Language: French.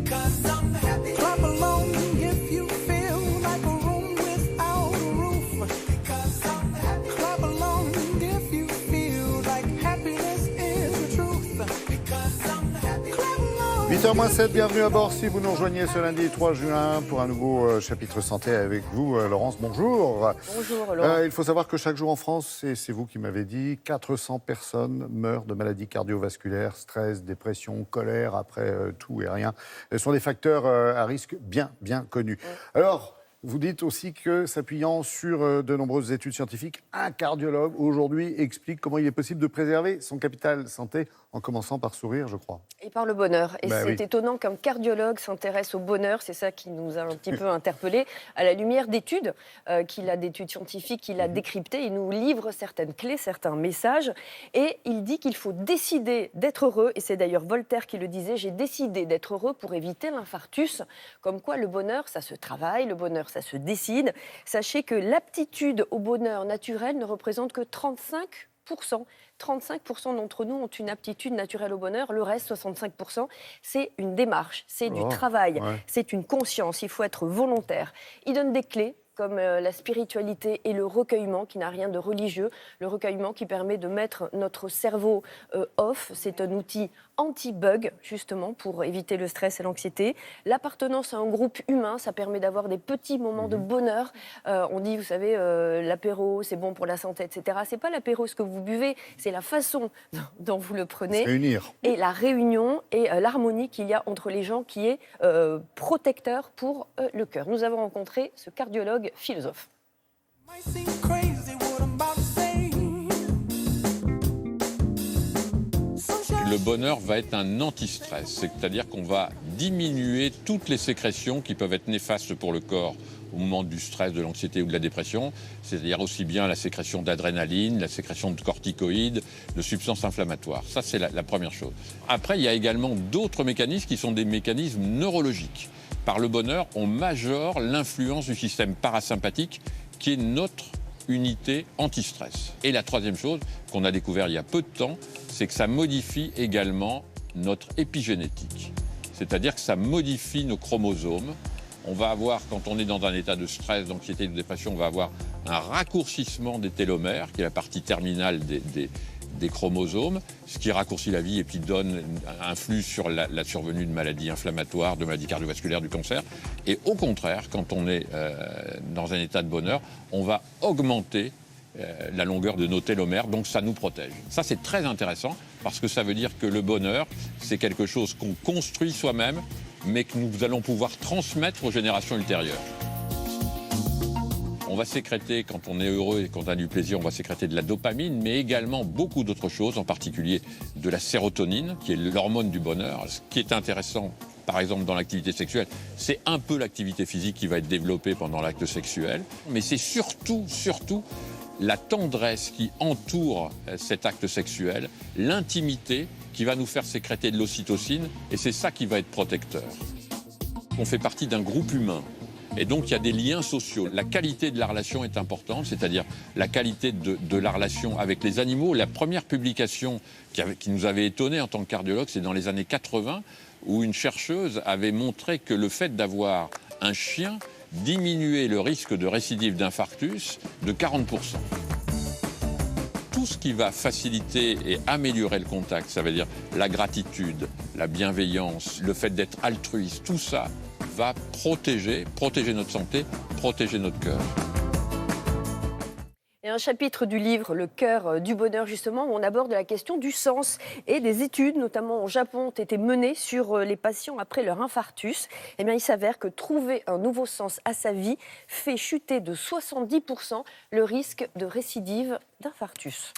Clap along if you feel like a room without a roof. Clap along if you feel like happiness is the truth. Clap along. 8h-7, bienvenue à bord si vous nous rejoignez ce lundi 3 juin pour un nouveau chapitre santé avec vous, Laurence, bonjour. Bonjour Laurent. Il faut savoir que chaque jour en France, et c'est vous qui m'avez dit, 400 personnes meurent de maladies cardiovasculaires, stress, dépression, colère, après tout et rien. Ce sont des facteurs à risque bien connus. Alors, vous dites aussi que, s'appuyant sur de nombreuses études scientifiques, un cardiologue aujourd'hui explique comment il est possible de préserver son capital santé en commençant par sourire, je crois. Et par le bonheur. Et Ben c'est oui. étonnant qu'un cardiologue s'intéresse au bonheur, c'est ça qui nous a un petit peu interpellés, à la lumière d'études d'études scientifiques qu'il a décryptées. Il nous livre certaines clés, certains messages, et il dit qu'il faut décider d'être heureux, et c'est d'ailleurs Voltaire qui le disait, j'ai décidé d'être heureux pour éviter l'infarctus, comme quoi le bonheur, ça se travaille, le bonheur, ça se décide. Sachez que l'aptitude au bonheur naturel ne représente que 35%. 35% d'entre nous ont une aptitude naturelle au bonheur. Le reste, 65%, c'est une démarche, c'est du travail, c'est une conscience. Il faut être volontaire. Il donne des clés comme la spiritualité et le recueillement, qui n'a rien de religieux. Le recueillement qui permet de mettre notre cerveau off. C'est un outil anti-bug, justement, pour éviter le stress et l'anxiété. L'appartenance à un groupe humain, ça permet d'avoir des petits moments de bonheur. On dit, vous savez, l'apéro, c'est bon pour la santé, etc. C'est pas l'apéro ce que vous buvez, c'est la façon dont vous le prenez. Réunir. Et la réunion et l'harmonie qu'il y a entre les gens qui est protecteur pour le cœur. Nous avons rencontré ce cardiologue philosophe. Might seem crazy what I'm about to say. Sunshine. Le bonheur va être un anti-stress, c'est-à-dire qu'on va diminuer toutes les sécrétions qui peuvent être néfastes pour le corps au moment du stress, de l'anxiété ou de la dépression, c'est-à-dire aussi bien la sécrétion d'adrénaline, la sécrétion de corticoïdes, de substances inflammatoires. Ça, c'est la première chose. Après, il y a également d'autres mécanismes qui sont des mécanismes neurologiques. Par le bonheur, on majore l'influence du système parasympathique qui est notre unité anti-stress. Et la troisième chose qu'on a découvert il y a peu de temps, c'est que ça modifie également notre épigénétique. C'est-à-dire que ça modifie nos chromosomes. On va avoir, quand on est dans un état de stress, d'anxiété, de dépression, on va avoir un raccourcissement des télomères, qui est la partie terminale des chromosomes, ce qui raccourcit la vie et puis influe sur la survenue de maladies inflammatoires, de maladies cardiovasculaires, du cancer. Et au contraire, quand on est dans un état de bonheur, on va augmenter la longueur de nos télomères, donc ça nous protège. Ça, c'est très intéressant, parce que ça veut dire que le bonheur, c'est quelque chose qu'on construit soi-même, mais que nous allons pouvoir transmettre aux générations ultérieures. On va sécréter, quand on est heureux et quand on a du plaisir, on va sécréter de la dopamine, mais également beaucoup d'autres choses, en particulier de la sérotonine, qui est l'hormone du bonheur. Ce qui est intéressant, par exemple, dans l'activité sexuelle, c'est un peu l'activité physique qui va être développée pendant l'acte sexuel, mais c'est surtout la tendresse qui entoure cet acte sexuel, l'intimité qui va nous faire sécréter de l'ocytocine, et c'est ça qui va être protecteur. On fait partie d'un groupe humain. Et donc, il y a des liens sociaux. La qualité de la relation est importante, c'est-à-dire la qualité de la relation avec les animaux. La première publication qui nous avait étonnés en tant que cardiologue, c'est dans les années 80, où une chercheuse avait montré que le fait d'avoir un chien diminuait le risque de récidive d'infarctus de 40%. Tout ce qui va faciliter et améliorer le contact, ça veut dire la gratitude, la bienveillance, le fait d'être altruiste, tout ça va protéger notre santé, protéger notre cœur. Et un chapitre du livre Le cœur du bonheur, justement, où on aborde la question du sens. Et des études, notamment au Japon, ont été menées sur les patients après leur infarctus. Eh bien, il s'avère que trouver un nouveau sens à sa vie fait chuter de 70% le risque de récidive d'infarctus.